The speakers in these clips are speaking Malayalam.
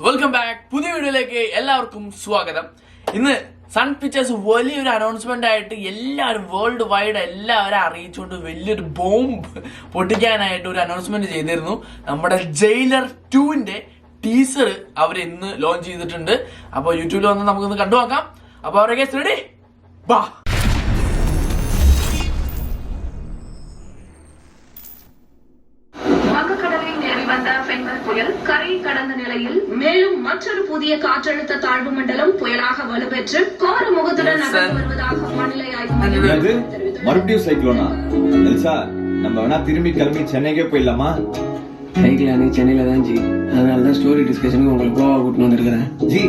Welcome back. പുതിയ വീഡിയോയിലേക്ക് എല്ലാവർക്കും സ്വാഗതം. ഇന്ന് സൺ പിക്ചേഴ്സ് വലിയൊരു അനൗൺസ്മെന്റ് ആയിട്ട് എല്ലാവരും വേൾഡ് വൈഡ് എല്ലാവരും അറിയിച്ചുകൊണ്ട് വലിയൊരു ബോംബ് പൊട്ടിക്കാനായിട്ട് ഒരു അനൗൺസ്മെന്റ് ചെയ്തിരുന്നു. നമ്മുടെ ജയിലർ 2ന്റെ ടീസർ അവർ ഇന്ന് ലോഞ്ച് ചെയ്തിട്ടുണ്ട്. അപ്പോൾ യൂട്യൂബിൽ വന്ന് നമുക്കൊന്ന് കണ്ടു നോക്കാം. അപ്പോൾ അവരൊക്കെ റെഡി ബാ. புயல் கரை கடந்த நிலையில் மேலும் மற்றொரு புதிய காற்றழுத்த தாழ்வு மண்டலம் புயலாக வலுப்பெற்று கோர முகத்துடன் நகர்ந்து வருவதாக வானிலை ஆய்வு மையம் தெரிவித்துள்ளது. மறுபடியும் சைக்ளோனா எல்சா, நம்ம வேணா திரும்பி கிளம்பி சென்னைக்கே போயிடலாமா? சைக்கிள் அன்னைக்கு சென்னையில தான் ஜி, அதனால தான் ஸ்டோரி டிஸ்கஷனுக்கு உங்களுக்கு கோவா கூட்டிட்டு வந்திருக்கிறேன் ஜி.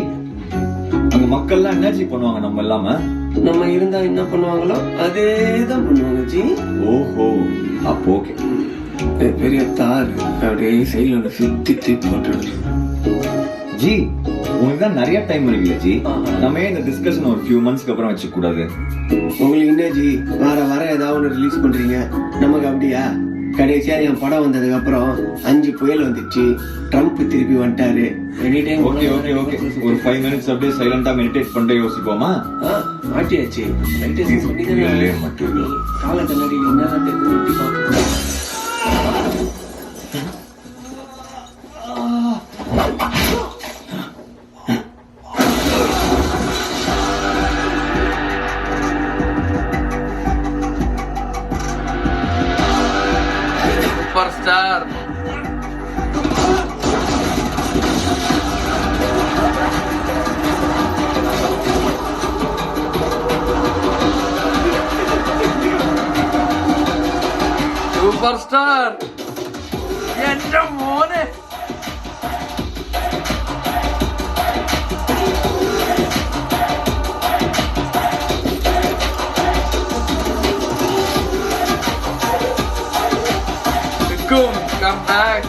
அங்க மக்கள்லாம் என்ன ஜி பண்ணுவாங்க நம்ம இல்லாம? நம்ம இருந்தா என்ன பண்ணுவாங்களோ அதே தான் பண்ணுவாங்க ஜி. ஓஹோ, அப்போ ஓகே. பெரிய தார் அப்படியே சைடில் சுத்தி போட்டு ஜி, உங்களுக்கு தான் நிறைய டைம் இருக்குல்ல ஜி, நம்ம இந்த டிஸ்கஷன் ஒரு ஃபியூ மந்த்ஸ்க்கு அப்புறம் வச்சுக்க கூடாது? உங்களுக்கு என்ன ஜி, வர ஏதாவது ஒன்று ரிலீஸ் பண்றீங்க, நமக்கு அப்படியா? கடைசியா என் படம் வந்ததுக்கு அப்புறம் 5 புயல் வந்துச்சு, ட்ரம்ப் திருப்பி வந்துட்டாரு. Any time okay okay okay, ஒரு 5 மினிட்ஸ் அப்படியே சைலண்டா மெடிடேட் பண்ணிட்டு யோசிப்போமா? மாட்டியாச்சு. கால கண்ணாடி என்ன தெரிஞ்சு பார்த்து Superstar. Superstar. എന്റെ മോനെ. Come back.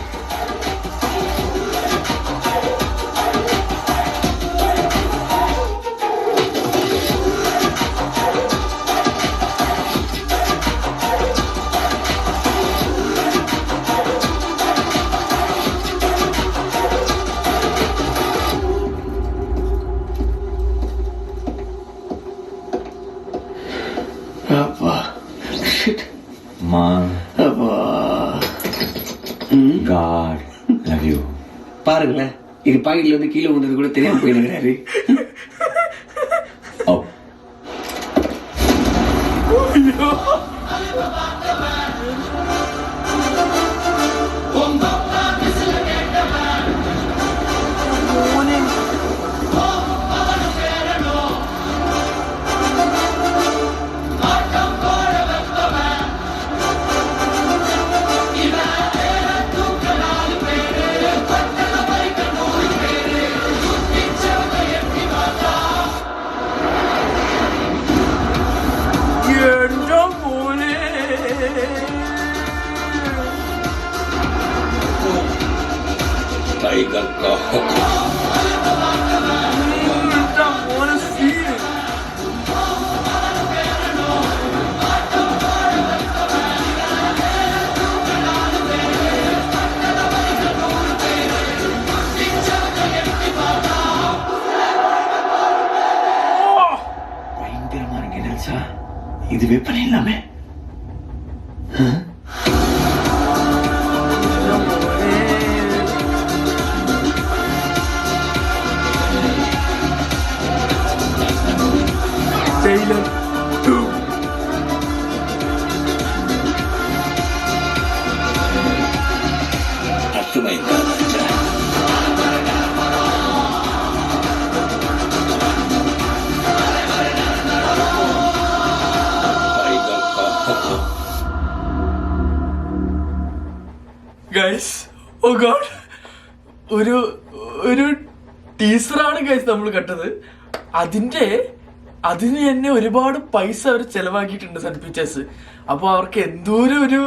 அப்பா ஷிட் மா, அப்பா. God love you. பாருங்களேன், இது பாக்கெட்ல இருந்து கீழே வந்தது கூட தெரியாம போயிருக்கிறாரு. टाइगर का हुक्म. பயங்கரமா இருக்கு நெல்சா, இதுவே பண்ணிடலாமே. Jailer 2. అర్థమైందా? ഗൈസ്, ഓ ഗോഡ്, ഒരു ടീസറാണ് ഗൈസ് നമ്മൾ കണ്ടത്. അതിന് തന്നെ ഒരുപാട് പൈസ അവർ ചെലവാക്കിയിട്ടുണ്ട് സൺ പിക്ചേഴ്സ്. അപ്പോൾ അവർക്ക് എന്തോരം ഒരു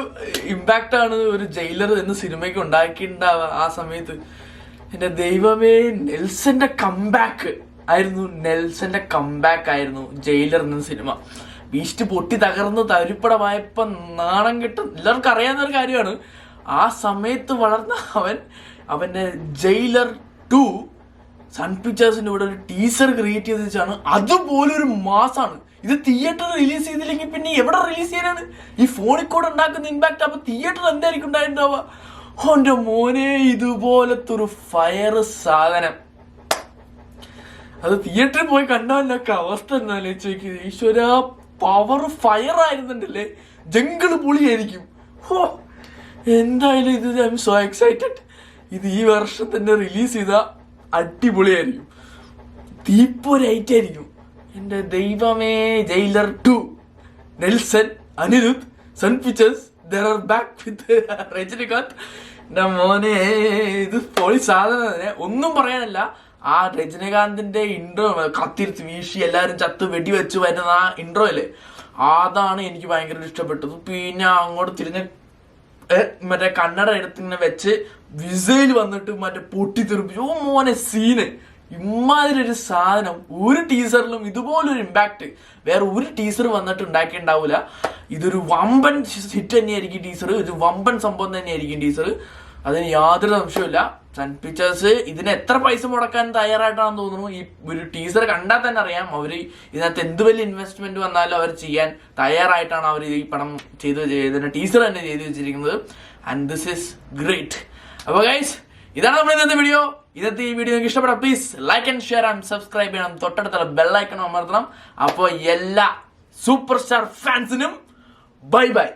ഇമ്പാക്റ്റ് ആണ് ഒരു ജയിലർ എന്ന സിനിമയ്ക്ക് ഉണ്ടാക്കിയിട്ടുണ്ടാവുക ആ സമയത്ത്. എൻ്റെ ദൈവമേ, നെൽസന്റെ കംബാക്ക് ആയിരുന്നു ജയിലർ എന്ന സിനിമ. ബീസ്റ്റ് പൊട്ടി തകർന്ന് തരിപ്പടമായപ്പോൾ നാണം കെട്ടും എല്ലാവർക്കും അറിയാവുന്ന ഒരു കാര്യമാണ്. ആ സമയത്ത് വളർന്ന അവൻ്റെ ജയിലർ 2 സൺ പിക്ചേഴ്സിന്റെ ഇവിടെ ഒരു ടീസർ ക്രിയേറ്റ് ചെയ്ത് വെച്ചാണ്. അതുപോലെ ഒരു മാസാണ് ഇത്. തിയേറ്റർ റിലീസ് ചെയ്തില്ലെങ്കിൽ പിന്നെ എവിടെ റിലീസ് ചെയ്യാനാണ്? ഈ ഫോണിൽ കൂടെ ഉണ്ടാക്കുന്ന ഇമ്പാക്ട്. അപ്പൊ തിയേറ്റർ എന്തായിരിക്കും ഉണ്ടായിട്ടുണ്ടാവുക? ഓന്റെ മോനെ, ഇതുപോലത്തെ ഒരു ഫയർ സാധനം അത് തിയേറ്ററിൽ പോയി കണ്ടാലൊക്കെ അവസ്ഥ എന്നാലും ചോദിക്കുന്നത്. ഈശ്വര, പവർ ഫയർ ആയിരുന്നുണ്ടല്ലേ, ജംഗിള് പൊളിയായിരിക്കും. ഹോ, എന്തായാലും ഇത് ഐ എം സോ എക്സൈറ്റഡ്. ഇത് ഈ വർഷം തന്നെ റിലീസ് ചെയ്ത അടിപൊളിയായിരിക്കും, തീപ്പൊരൈറ്റായിരിക്കും. എന്റെ ദൈവമേ. Jailer 2, Nelson, Anirudh, Sun Pictures they are back with Rajinikanth. എന്റെ മോനെ, ഇത് പൊളി സാധനം. ഒന്നും പറയാനല്ല. ആ രജനീകാന്തിന്റെ ഇൻട്രോ കത്തിരിച്ച് വീശി എല്ലാരും ചത്ത് വെടിവെച്ച് വരുന്ന ആ ഇൻട്രോ അല്ലേ, അതാണ് എനിക്ക് ഭയങ്കര ഇഷ്ടപ്പെട്ടത്. പിന്നെ അങ്ങോട്ട് തിരിഞ്ഞ് മറ്റേ കന്നഡ എടുത്തിങ്ങനെ വെച്ച് വിസയിൽ വന്നിട്ട് മറ്റേ പൊട്ടിത്തെറിപ്പിച്ചു. ഓ മോനെ, സീന്. ഇമാതിരി ഒരു സാധനം ഒരു ടീസറിലും ഇതുപോലൊരു ഇമ്പാക്ട് വേറെ ഒരു ടീസർ വന്നിട്ട് ഉണ്ടാക്കിയിട്ടുണ്ടാവില്ല. ഇതൊരു വമ്പൻ ഹിറ്റ് തന്നെയായിരിക്കും ടീസർ. ഒരു വമ്പൻ സംഭവം തന്നെയായിരിക്കും ടീസർ, അതിന് യാതൊരു സംശയമില്ല. സൺ പിക്ചേഴ്സ് ഇതിന് എത്ര പൈസ മുടക്കാൻ തയ്യാറായിട്ടാണെന്ന് തോന്നുന്നു. ഈ ഒരു ടീസർ കണ്ടാൽ തന്നെ അറിയാം അവര് ഇതിനകത്ത് എന്ത് വലിയ ഇൻവെസ്റ്റ്മെന്റ് വന്നാലും അവർ ചെയ്യാൻ തയ്യാറായിട്ടാണ് അവർ ഈ പടം ഇതിന്റെ ടീസർ തന്നെ ചെയ്ത് വെച്ചിരിക്കുന്നത്. And this is great. അപ്പൊ ഗൈസ്, ഇതാണ് നമ്മുടെ ഇന്നത്തെ വീഡിയോ. ഇന്നത്തെ ഈ വീഡിയോ നിങ്ങൾക്ക് ഇഷ്ടപ്പെടാം please like and share and subscribe ചെയ്യണം. തൊട്ടടുത്തുള്ള ബെല്ലൈക്കൺ അമർത്തണം. അപ്പോൾ എല്ലാ സൂപ്പർ സ്റ്റാർ ഫാൻസിനും ബൈ ബൈ.